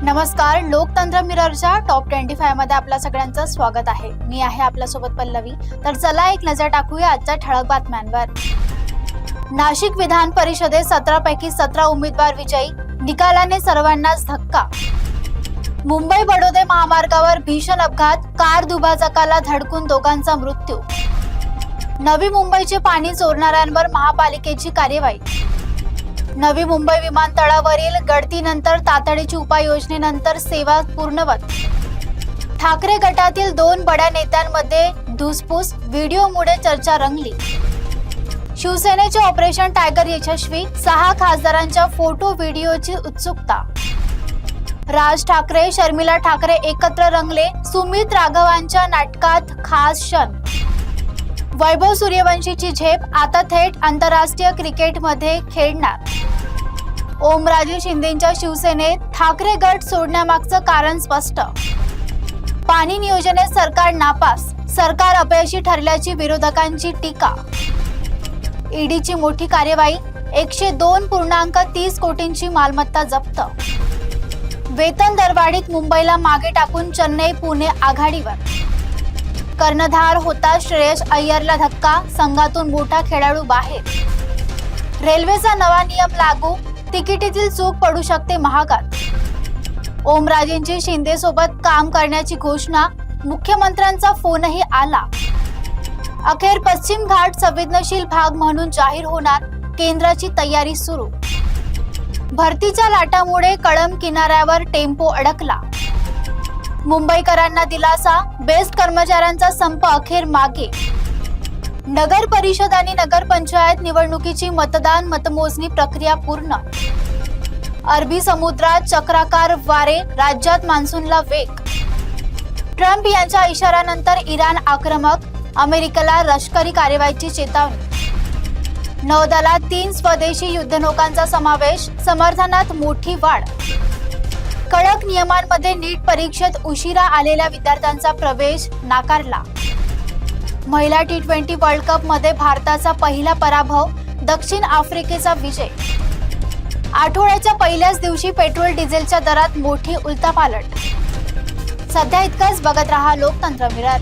नमस्कार, लोकतंत्र मिररच्या टॉप 25 मध्ये आपल्या सगळ्यांचं स्वागत आहे। मी आहे आपल्यासोबत पल्लवी। तर चला एक नजर टाकूया आजच्या ठळक बातम्यांवर। नाशिक विधान परिषदेत 17 पैकी 17 उमेदवार विजयी, निकालाने सर्वांनाच धक्का। मुंबई बडोदे महामार्गावर भीषण अपघात, कार दुभाजकाला धडकून दोघांचा मृत्यू। नवी मुंबईचे पाणी चोरणाऱ्यांवर महापालिकेची कार्यवाही। नवी मुंबई विमानतळावरील गळतीनंतर तातडीची उपाययोजनेनंतर सेवा पूर्णवत। ठाकरे गटातील 2 बड्या नेत्यांमध्ये धुसफूस, व्हिडिओमुळे चर्चा रंगली। शिवसेनेचे ऑपरेशन टायगर यशस्वी, 6 खासदारांच्या फोटो व्हिडिओची उत्सुकता। राज ठाकरे, शर्मिला ठाकरे एकत्र रंगले, सुमित राघवांच्या नाटकात खास क्षण। वैभव सूर्यवंशीची झेप, आता थेट आंतरराष्ट्रीय क्रिकेटमध्ये खेळणार। ओमराजे शिंदेंच्या शिवसेनेत, ठाकरे गट सोडण्यामागचं कारण स्पष्ट। पाणी नियोजनेत सरकार नापास, सरकार अपयशी ठरल्याची विरोधकांची टीका। ईडीची मोठी कार्यवाही, 102.30 कोटींची मालमत्ता जप्त। वेतन दरवाढीत मुंबईला मागे टाकून चेन्नई पुणे आघाडीवर। कर्णधार होता श्रेयस अय्यरला धक्का, संघातून मोठा खेळाडू बाहेर। रेल्वेचा नवा नियम लागू, तिकिटीतील चूक पडू शकते महागात। ओमराजेंची शिंदे सोबत काम करण्याची घोषणा, मुख्यमंत्र्यांचा फोनही आला। अखेर पश्चिम घाट संवेदनशील भाग म्हणून जाहीर होणार, केंद्राची तयारी सुरू। भरतीच्या लाटामुळे कळंब किनाऱ्यावर टेम्पो अडकला। मुंबईकरांना दिलासा, बेस्ट कर्मचाऱ्यांचा संप अखेर मागे। नगर परिषद आणि नगरपंचायत निवडणुकीची मतमोजणी प्रक्रिया पूर्ण। अरबी समुद्रात चक्राकार वारे, राज्यात मान्सूनला वेग। ट्रम्प यांच्या इशाऱ्यानंतर इराण आक्रमक, अमेरिकेला लष्करी कारवाईची चेतावणी। नौदलात 3 स्वदेशी युद्धनौकांचा समावेश, समर्थनात मोठी वाढ। कडक नियमांमध्ये नीट परीक्षेत उशिरा आलेल्या विद्यार्थ्यांचा प्रवेश नाकारला। महिला T20 वर्ल्ड कप मध्ये भारताचा पहिला पराभव, दक्षिण आफ्रिकेचा विजय। आठवड्याच्या पहिल्याच दिवशी पेट्रोल डिझेलच्या दरात मोठी उलथापालट। सध्या इतकंच, बघत रहा लोकतंत्र मिरर।